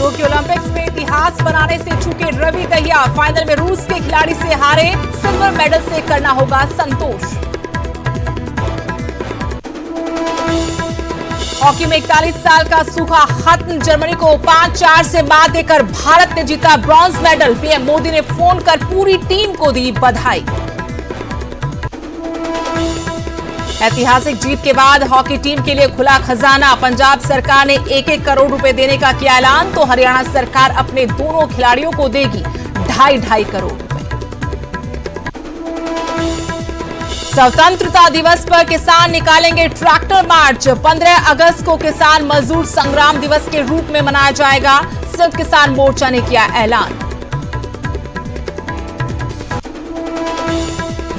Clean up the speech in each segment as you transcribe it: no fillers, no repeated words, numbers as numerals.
Tokyo Olympics में इतिहास बनाने से चूके रवि दहिया, फाइनल में रूस के खिलाड़ी से हारे, सिल्वर मेडल से करना होगा संतोष। हॉकी में 41 साल का सूखा खत्म, जर्मनी को 5-4 से मात देकर भारत ने जीता ब्रॉन्ज मेडल। पीएम मोदी ने फोन कर पूरी टीम को दी बधाई। ऐतिहासिक जीत के बाद हॉकी टीम के लिए खुला खजाना, पंजाब सरकार ने 1-1 करोड़ रुपए देने का किया ऐलान, तो हरियाणा सरकार अपने दोनों खिलाड़ियों को देगी 2.5 करोड़ रुपए। स्वतंत्रता दिवस पर किसान निकालेंगे ट्रैक्टर मार्च, 15 अगस्त को किसान मजदूर संग्राम दिवस के रूप में मनाया जाएगा, संयुक्त किसान मोर्चा ने किया ऐलान।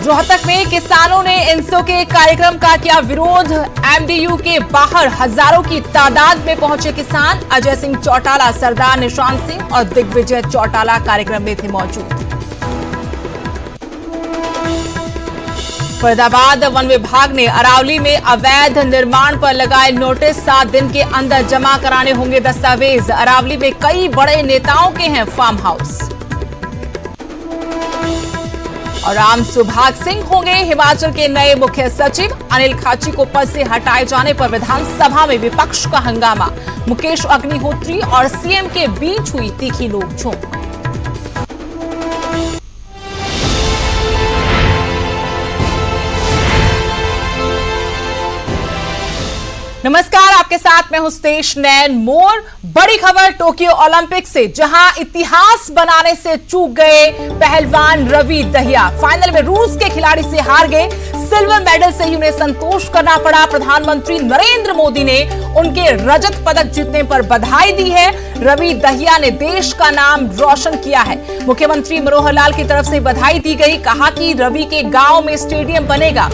रोहतक में किसानों ने इंसो के कार्यक्रम का किया विरोध, एमडीयू के बाहर हजारों की तादाद में पहुंचे किसान। अजय सिंह चौटाला, सरदार निशांत सिंह और दिग्विजय चौटाला कार्यक्रम में थे मौजूद। फरीदाबाद वन विभाग ने अरावली में अवैध निर्माण पर लगाए नोटिस, 7 दिन के अंदर जमा कराने होंगे दस्तावेज। अरावली में कई बड़े नेताओं के हैं फार्म हाउस। और राम सुभाग सिंह होंगे हिमाचल के नए मुख्य सचिव। अनिल खाची को पद से हटाए जाने पर विधानसभा में विपक्ष का हंगामा, मुकेश अग्निहोत्री और सीएम के बीच हुई तीखी नोकझोंक। नमस्कार, आपके साथ मैं हूं स्तेश नैन मोर। बड़ी खबर टोक्यो ओलंपिक से, जहां इतिहास बनाने से चूक गए पहलवान रवि दहिया, फाइनल में रूस के खिलाड़ी से हार गए, सिल्वर मेडल से ही उन्हें संतोष करना पड़ा। प्रधानमंत्री नरेंद्र मोदी ने उनके रजत पदक जीतने पर बधाई दी है। रवि दहिया ने देश का नाम रोशन किया है। मुख्यमंत्री मनोहर लाल की तरफ से बधाई दी गई, कहा कि रवि के गांव में स्टेडियम बनेगा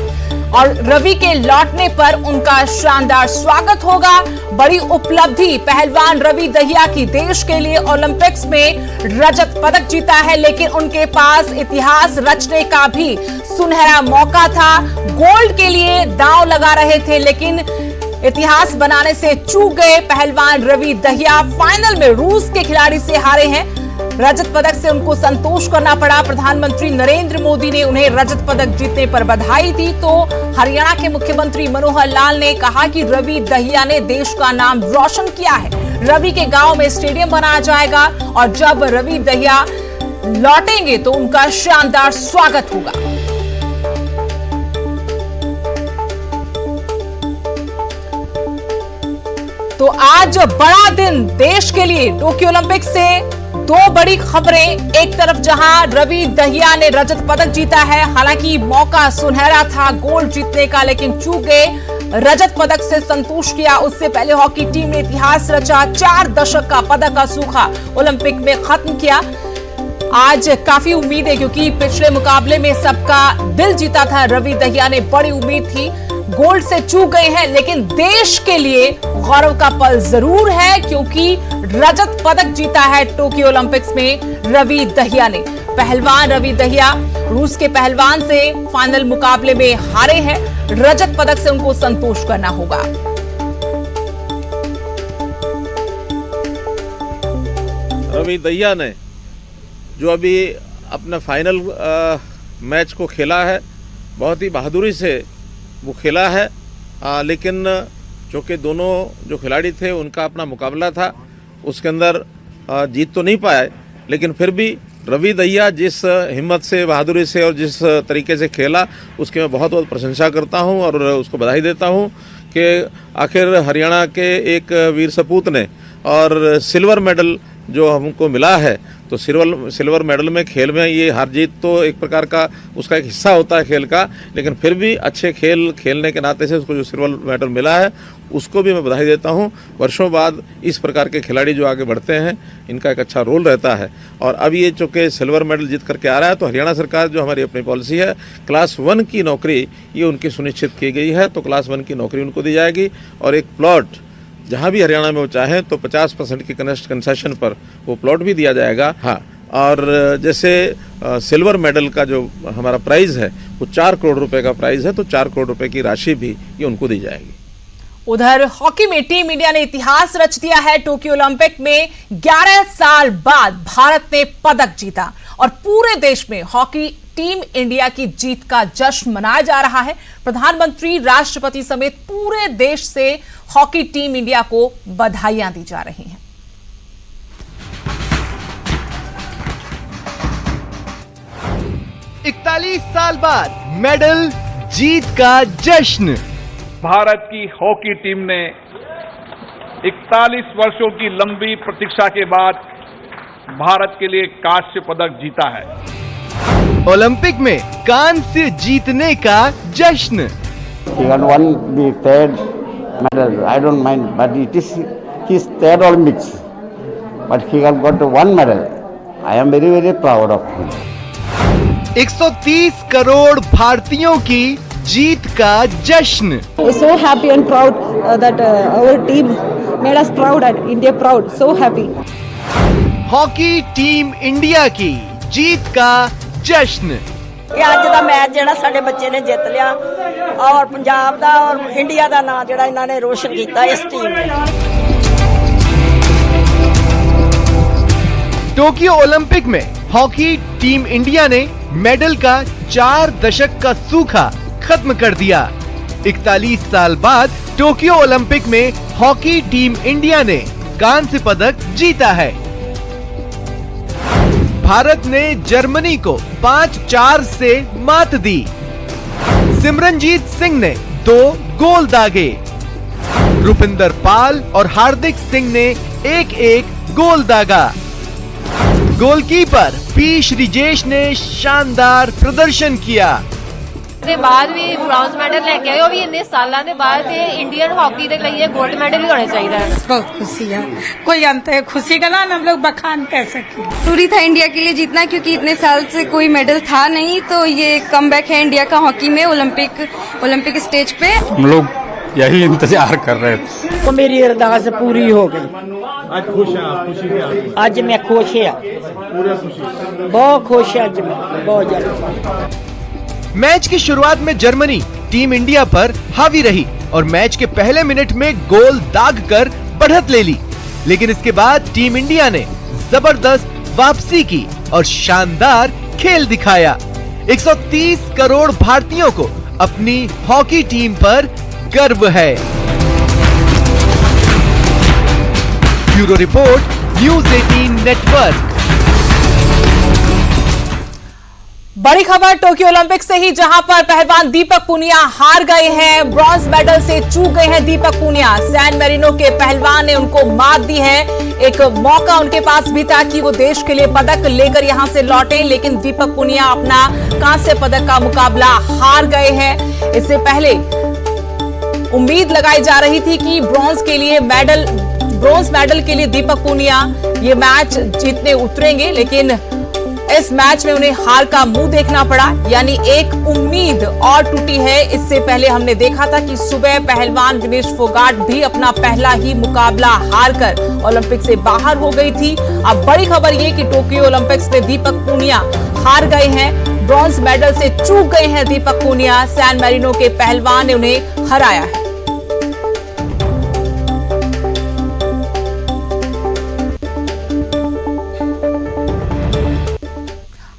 और रवि के लौटने पर उनका शानदार स्वागत होगा। बड़ी उपलब्धि पहलवान रवि दहिया की, देश के लिए ओलंपिक्स में रजत पदक जीता है, लेकिन उनके पास इतिहास रचने का भी सुनहरा मौका था। गोल्ड के लिए दांव लगा रहे थे, लेकिन इतिहास बनाने से चूक गए पहलवान रवि दहिया। फाइनल में रूस के खिलाड़ी से हारे हैं, रजत पदक से उनको संतोष करना पड़ा। प्रधानमंत्री नरेंद्र मोदी ने उन्हें रजत पदक जीतने पर बधाई दी, तो हरियाणा के मुख्यमंत्री मनोहर लाल ने कहा कि रवि दहिया ने देश का नाम रोशन किया है। रवि के गांव में स्टेडियम बनाया जाएगा और जब रवि दहिया लौटेंगे तो उनका शानदार स्वागत होगा। तो आज बड़ा दिन देश के लिए, टोक्यो ओलंपिक से 2 बड़ी खबरें। एक तरफ जहां रवि दहिया ने रजत पदक जीता है, हालांकि मौका सुनहरा था गोल्ड जीतने का, लेकिन चूक गए। रजत पदक से संतोष किया। उससे पहले हॉकी टीम ने इतिहास रचा, 4 दशक का पदक का सूखा ओलंपिक में खत्म किया। आज काफी उम्मीद है, क्योंकि पिछले मुकाबले में सबका दिल जीता था रवि दहिया ने, बड़ी उम्मीद थी। गोल्ड से चूक गए हैं, लेकिन देश के लिए गौरव का पल जरूर है, क्योंकि रजत पदक जीता है टोक्यो ओलंपिक्स में रवि दहिया ने। पहलवान रवि दहिया रूस के पहलवान से फाइनल मुकाबले में हारे हैं, रजत पदक से उनको संतोष करना होगा। रवि दहिया ने जो अभी अपना फाइनल मैच को खेला है, बहुत ही बहादुरी से वो खेला है, लेकिन चूँकि दोनों जो खिलाड़ी थे उनका अपना मुकाबला था, उसके अंदर जीत तो नहीं पाए, लेकिन फिर भी रवि दहिया जिस हिम्मत से, बहादुरी से और जिस तरीके से खेला, उसकी मैं बहुत बहुत प्रशंसा करता हूं और उसको बधाई देता हूं कि आखिर हरियाणा के एक वीर सपूत ने और सिल्वर मेडल जो हमको मिला है, तो सिल्वर मेडल में, खेल में ये हार जीत तो एक प्रकार का उसका एक हिस्सा होता है खेल का, लेकिन फिर भी अच्छे खेल खेलने के नाते से उसको जो सिल्वर मेडल मिला है उसको भी मैं बधाई देता हूं। वर्षों बाद इस प्रकार के खिलाड़ी जो आगे बढ़ते हैं, इनका एक अच्छा रोल रहता है। और अब ये चूँकि सिल्वर मेडल जीत करके आ रहा है, तो हरियाणा सरकार जो हमारी अपनी पॉलिसी है, क्लास 1 की नौकरी ये उनकी सुनिश्चित की गई है, तो क्लास 1 की नौकरी उनको दी जाएगी और एक प्लॉट जहां भी हरियाणा में वो चाहें तो 50% की कंसेशन पर वो प्लॉट भी दिया जाएगा। हाँ, और जैसे सिल्वर मेडल का जो हमारा प्राइज़ है वो 4 करोड़ रुपए का प्राइज़ है, तो 4 करोड़ रुपए की राशि भी ये उनको दी जाएगी। उधर हॉकी में टीम इंडिया ने इतिहास रच दिया है। टोक्यो ओलंपिक में 11 साल बाद भारत ने पदक जीता और पूरे देश में हॉकी टीम इंडिया की जीत का जश्न मनाया जा रहा है। प्रधानमंत्री, राष्ट्रपति समेत पूरे देश से हॉकी टीम इंडिया को बधाइयां दी जा रही हैं। 41 साल बाद मेडल जीत का जश्न। भारत की हॉकी टीम ने 41 वर्षों की लंबी प्रतीक्षा के बाद भारत के लिए कांस्य पदक जीता है। ओलंपिक में कांस्य जीतने का जश्न। He got won the third medal. I don't mind, but it is his third Olympics. But he got one medal. I am very, very proud of him. 130 crore भारतीयों की जीत का जश्न। We're so happy and proud that our team made us proud and India proud. So happy. Hockey team India की जीत का जश्न। ਇਹ ਅੱਜ ਦਾ match ਜਿਹੜਾ ਸਾਡੇ ਬੱਚੇ ਨੇ ਜਿੱਤ ਲਿਆ ਔਰ ਪੰਜਾਬ ਦਾ ਔਰ ਇੰਡੀਆ ਦਾ ਨਾਮ ਜਿਹੜਾ ਇਹਨਾਂ ਨੇ ਰੋਸ਼ਨ ਕੀਤਾ ਇਸ ਟੀਮ ਨੇ। टोक्यो ओलंपिक में हॉकी टीम इंडिया ने मेडल का 4 दशक का सूखा खत्म कर दिया। 41 साल बाद टोक्यो ओलंपिक में हॉकी टीम इंडिया ने कांस्य पदक जीता है। भारत ने जर्मनी को 5-4 से मात दी। सिमरनजीत सिंह ने 2 गोल दागे। रुपिंदर पाल और हार्दिक सिंह ने 1-1 गोल दागा। गोलकीपर पी श्रीजेश ने शानदार प्रदर्शन किया। ਦੇ ਬਾਅਦ ਵੀ ਬ੍ਰੌਂਜ਼ ਮੈਡਲ ਲੈ ਕੇ ਆਏ, ਉਹ ਵੀ ਇੰਨੇ ਸਾਲਾਂ ਦੇ ਬਾਅਦ ਤੇ ਇੰਡੀਅਨ हॉकी ਦੇ ਲਈ 골ਡ ਮੈਡਲ ही होना चाहिए है। बहुत खुशी है, कोई अंत है खुशी का ना हम लोग बखान कर सके। जरूरी था इंडिया के लिए जीतना क्योंकि इतने साल से कोई मेडल था नहीं, तो ये कमबैक है इंडिया का हॉकी में ओलंपिक स्टेज पे। हम लोग यही इंतजार कर रहे थे। तो मेरी अरदास पूरी हो गई। आज खुश हैं आप? खुशी है आपको? आज मैं खुश है, पूरे खुशी, बहुत खुश है आज मैं, बहुत ज्यादा। मैच की शुरुआत में जर्मनी टीम इंडिया पर हावी रही और मैच के पहले मिनट में गोल दाग कर बढ़त ले ली, लेकिन इसके बाद टीम इंडिया ने जबरदस्त वापसी की और शानदार खेल दिखाया। 130 करोड़ भारतीयों को अपनी हॉकी टीम पर गर्व है। Bureau report, news 18 network. बड़ी खबर टोक्यो ओलंपिक से ही, जहां पर पहलवान दीपक पूनिया हार गए हैं। ब्रॉन्ज मेडल से चूक गए हैं दीपक पूनिया। सैन मैरिनो के पहलवान ने उनको मात दी है। एक मौका उनके पास भी था कि वो देश के लिए पदक लेकर यहां से लौटे, लेकिन दीपक पूनिया अपना कांस्य पदक का मुकाबला हार गए हैं। इससे पहले उम्मीद लगाई जा रही थी कि ब्रॉन्ज मेडल के लिए दीपक पूनिया ये मैच जीतने उतरेंगे, लेकिन इस मैच में उन्हें हार का मुंह देखना पड़ा, यानी एक उम्मीद और टूटी है। इससे पहले हमने देखा था कि सुबह पहलवान विनेश फोगाट भी अपना पहला ही मुकाबला हारकर ओलंपिक से बाहर हो गई थी। अब बड़ी खबर ये कि टोक्यो ओलंपिक्स में दीपक पूनिया हार गए हैं। ब्रॉन्ज मेडल से चूक गए हैं दीपक पूनिया। सैन मैरिनो के पहलवान ने उन्हें हराया है।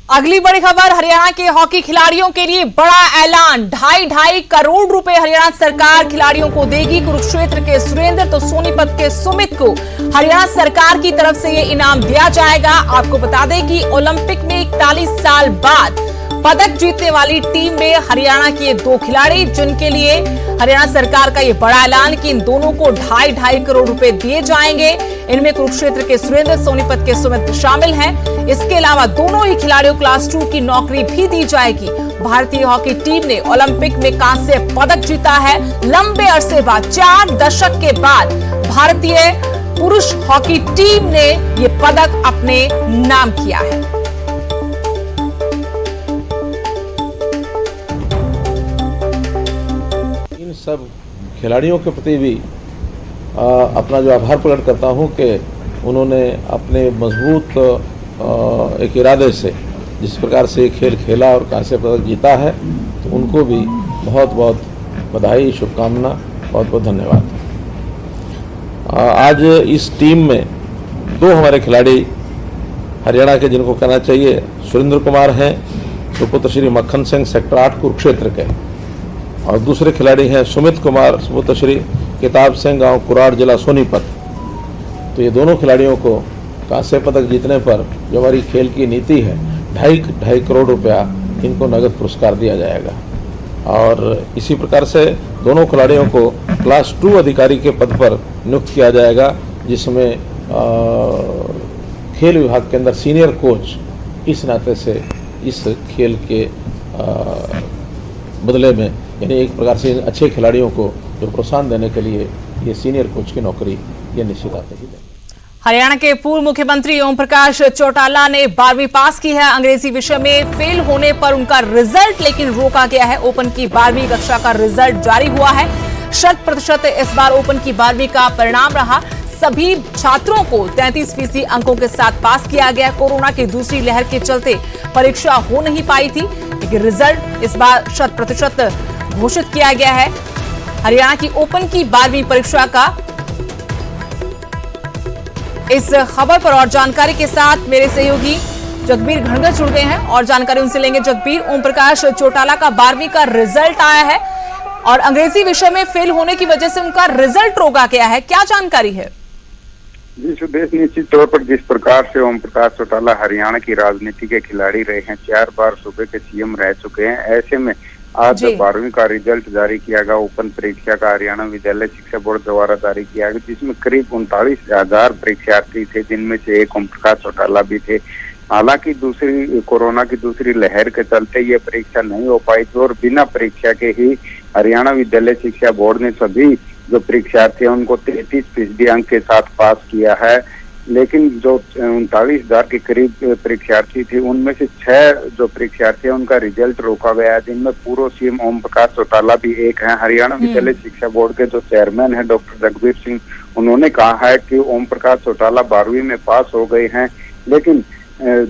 अगली बड़ी खबर, हरियाणा के हॉकी खिलाड़ियों के लिए बड़ा ऐलान। 2.5 करोड़ रुपए हरियाणा सरकार खिलाड़ियों को देगी। कुरुक्षेत्र के सुरेंद्र तो सोनीपत के सुमित को हरियाणा सरकार की तरफ से ये इनाम दिया जाएगा। आपको बता दें कि ओलंपिक में 41 साल बाद पदक जीतने वाली टीम में हरियाणा के 2 खिलाड़ी, जिनके लिए हरियाणा सरकार का ये बड़ा ऐलान कि इन दोनों को 2.5 करोड़ रुपए दिए जाएंगे। इनमें कुरुक्षेत्र के सुरेंद्र, सोनीपत के सुमित शामिल हैं। इसके अलावा दोनों ही खिलाड़ियों क्लास 2 की नौकरी भी दी जाएगी। भारतीय हॉकी टीम ने ओलंपिक में कांस्य पदक जीता है। लंबे अरसे बाद, 4 दशक के बाद भारतीय पुरुष हॉकी टीम ने ये पदक अपने नाम किया है। इन सब खिलाड़ियों के प्रति भी अपना जो आभार प्रकट करता हूं कि उन्होंने अपने मजबूत एक इरादे से जिस प्रकार से खेल खेला और कांस्य पदक जीता है, तो उनको भी बहुत बहुत बधाई, शुभकामना, बहुत बहुत धन्यवाद। आज इस टीम में दो हमारे खिलाड़ी हरियाणा के, जिनको कहना चाहिए सुरेंद्र कुमार हैं, सुपुत्र श्री मक्खन सिंह सेक्टर 8 कुरुक्षेत्र के, और दूसरे खिलाड़ी हैं सुमित कुमार सुपुत्र श्री किताब सिंह गांव कुराड़ जिला सोनीपत। तो ये दोनों खिलाड़ियों को कांस्य पदक जीतने पर जो हमारी खेल की नीति है 2.5 करोड़ रुपया इनको नगद पुरस्कार दिया जाएगा। और इसी प्रकार से दोनों खिलाड़ियों को क्लास 2 अधिकारी के पद पर नियुक्त किया जाएगा, जिसमें खेल विभाग के अंदर सीनियर कोच इस नाते से इस खेल के बदले में, यानी एक प्रकार से अच्छे खिलाड़ियों को जो प्रोत्साहन देने के लिए ये सीनियर कोच की नौकरी ये निश्चित आते ही देंगे। हरियाणा के पूर्व मुख्यमंत्री ओम प्रकाश चौटाला ने 12वीं पास की है। अंग्रेजी विषय में फेल होने पर उनका रिजल्ट लेकिन रोका गया है। ओपन की 12वीं कक्षा का रिजल्ट जारी हुआ है। 100% इस बार ओपन की 12वीं का परिणाम रहा। सभी छात्रों को 33% अंकों के साथ पास किया गया। कोरोना की दूसरी लहर के चलते परीक्षा हो नहीं पाई थी, लेकिन रिजल्ट इस बार 100% घोषित किया गया है। हरियाणा की ओपन की 12वीं परीक्षा का इस खबर पर और जानकारी के साथ मेरे सहयोगी जगबीर घनगर जुड़ गए हैं और जानकारी उनसे लेंगे। जगबीर, ओम प्रकाश चौटाला का 12वीं का रिजल्ट आया है और अंग्रेजी विषय में फेल होने की वजह से उनका रिजल्ट रोका गया है, क्या जानकारी है? जी सुदेश, निश्चित तौर पर जिस प्रकार से ओम प्रकाश चौटाला हरियाणा की राजनीति के खिलाड़ी रहे हैं, 4 बार सूबे के सीएम रह चुके हैं, ऐसे में आज 12वीं का रिजल्ट जारी किया गया। ओपन परीक्षा का हरियाणा विद्यालय शिक्षा बोर्ड द्वारा जारी किया गया, जिसमें करीब 39,000 परीक्षार्थी थे, जिनमें से एक ओम प्रकाश चौटाला भी थे। हालांकि कोरोना की दूसरी लहर के चलते ये परीक्षा नहीं हो पाई थी और बिना परीक्षा के ही हरियाणा विद्यालय शिक्षा बोर्ड ने सभी जो परीक्षार्थी हैं उनको 33% अंक के साथ पास किया है। लेकिन जो 39,000 के करीब परीक्षार्थी थे, उनमें से 6 जो परीक्षार्थी हैं उनका रिजल्ट रोका गया है, जिनमें पूर्व सीएम ओम प्रकाश चौटाला भी एक हैं। हरियाणा विद्यालय शिक्षा बोर्ड के जो चेयरमैन है डॉक्टर जगबीर सिंह, उन्होंने कहा है कि ओम प्रकाश चौटाला 12वीं में पास हो गए हैं, लेकिन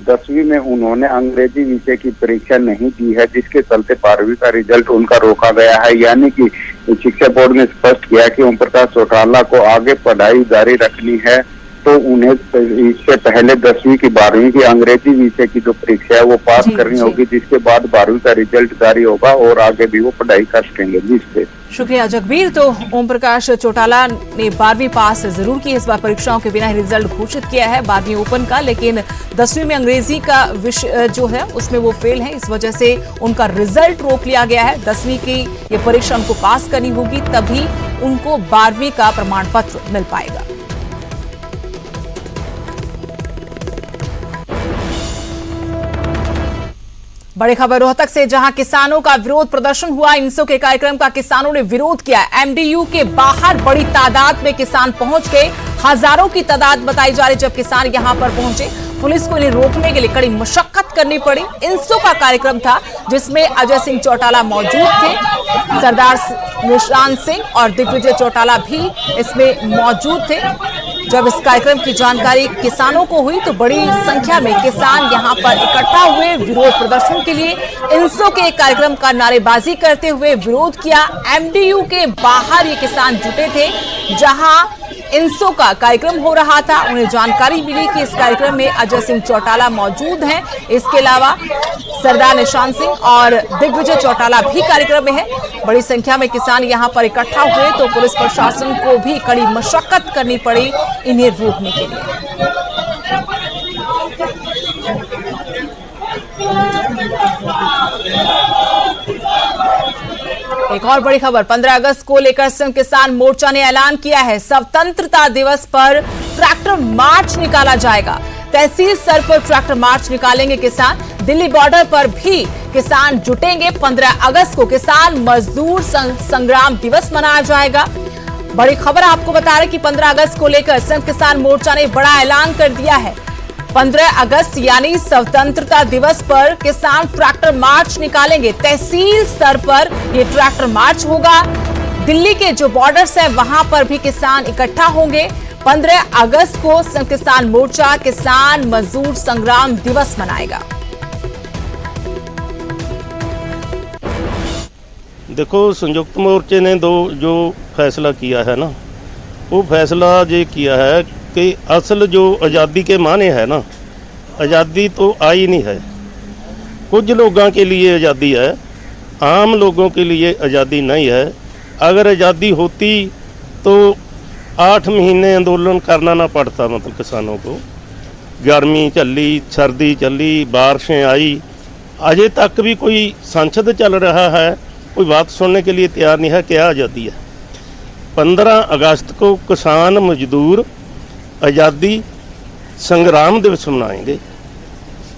10वीं में उन्होंने अंग्रेजी विषय की परीक्षा नहीं दी है, जिसके चलते 12वीं का रिजल्ट उनका रोका गया है। यानी कि शिक्षा बोर्ड ने स्पष्ट किया कि ओम प्रकाश चौटाला को आगे पढ़ाई जारी रखनी है तो उन्हें इससे पहले 10वीं की 12वीं की अंग्रेजी विषय की जो परीक्षा है वो पास करनी होगी, जिसके बाद 12वीं का रिजल्ट जारी होगा और आगे भी वो पढ़ाई कर सकेंगे। जी शुक्रिया जगबीर। तो ओम प्रकाश चौटाला ने 12वीं पास जरूर की, इस बार परीक्षाओं के बिना ही रिजल्ट घोषित किया है 12वीं ओपन का, लेकिन 10वीं में अंग्रेजी का विषय जो है उसमें वो फेल है, इस वजह से उनका रिजल्ट रोक लिया गया है। 10वीं की ये परीक्षा उनको पास करनी होगी, तभी उनको 12वीं का प्रमाण पत्र मिल पाएगा। बड़ी खबर रोहतक से, जहां किसानों का विरोध प्रदर्शन हुआ। इंसो के कार्यक्रम का किसानों ने विरोध किया। एमडीयू के बाहर बड़ी तादाद में किसान पहुंच गए, हजारों की तादाद बताई जा रही। जब किसान यहां पर पहुंचे, पुलिस को इन्हें रोकने के लिए कड़ी मशक्कत करनी पड़ी। इंसो का कार्यक्रम था जिसमें अजय सिंह चौटाला मौजूद थे, सरदार निशान सिंह और दिग्विजय चौटाला भी इसमें मौजूद थे। जब इस कार्यक्रम की जानकारी किसानों को हुई तो बड़ी संख्या में किसान यहां पर इकट्ठा हुए विरोध प्रदर्शन के लिए। इंसो के कार्यक्रम का नारेबाजी करते हुए विरोध किया। एमडीयू के बाहर ये किसान जुटे थे जहां इंसो का कार्यक्रम हो रहा था। उन्हें जानकारी मिली कि इस कार्यक्रम में अजय सिंह चौटाला मौजूद हैं, इसके अलावा सरदार निशान सिंह और दिग्विजय चौटाला भी कार्यक्रम में है। बड़ी संख्या में किसान यहां पर इकट्ठा हुए तो पुलिस प्रशासन को भी कड़ी मशक्कत करनी पड़ी इन्हें रोकने के लिए। एक और बड़ी खबर, 15 अगस्त को लेकर संघ किसान मोर्चा ने ऐलान किया है, स्वतंत्रता दिवस पर ट्रैक्टर मार्च निकाला जाएगा। तहसील स्तर पर ट्रैक्टर मार्च निकालेंगे किसान। दिल्ली बॉर्डर पर भी किसान जुटेंगे। 15 अगस्त को किसान मजदूर संग्राम दिवस मनाया जाएगा। बड़ी खबर आपको बता रहे कि 15 अगस्त को लेकर संघ किसान मोर्चा ने बड़ा ऐलान कर दिया है। 15 अगस्त यानी स्वतंत्रता दिवस पर किसान ट्रैक्टर मार्च निकालेंगे। तहसील स्तर पर यह ट्रैक्टर मार्च होगा। दिल्ली के जो बॉर्डर्स हैं वहां पर भी किसान इकट्ठा होंगे। 15 अगस्त को संघ किसान मोर्चा किसान मजदूर संग्राम दिवस मनाएगा। देखो, संयुक्त मोर्चे ने जो फैसला किया है ना, वो फैसला ये किया है कि असल जो आज़ादी के माने है ना, आज़ादी तो आई नहीं है। कुछ लोगों के लिए आज़ादी है, आम लोगों के लिए आज़ादी नहीं है। अगर आज़ादी होती तो 8 महीने आंदोलन करना ना पड़ता, मतलब किसानों को। गर्मी चली, सर्दी चली, बारिशें आई, अजय तक भी कोई संसद चल रहा है, कोई बात सुनने के लिए तैयार नहीं है। क्या आज़ादी है? 15 अगस्त को किसान मजदूर आज़ादी संग्राम दिवस मनाएंगे।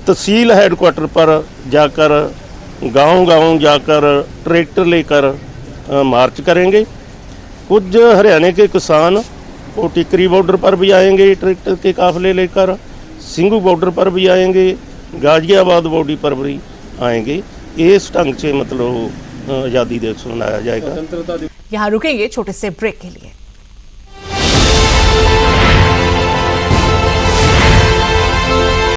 तहसील हेडक्वार्टर पर जाकर, गांव-गांव जाकर ट्रैक्टर लेकर मार्च करेंगे। कुछ हरियाणा के किसान वो टिकरी बॉर्डर पर भी आएंगे, ट्रैक्टर के काफिले लेकर, सिंघू बॉर्डर पर भी आएंगे, गाजियाबाद बॉर्डर पर भी आएंगे। इस ढंग से मतलब आज़ादी दिवस मनाया जाएगा। यहाँ रुकेंगे छोटे से ब्रेक के लिए।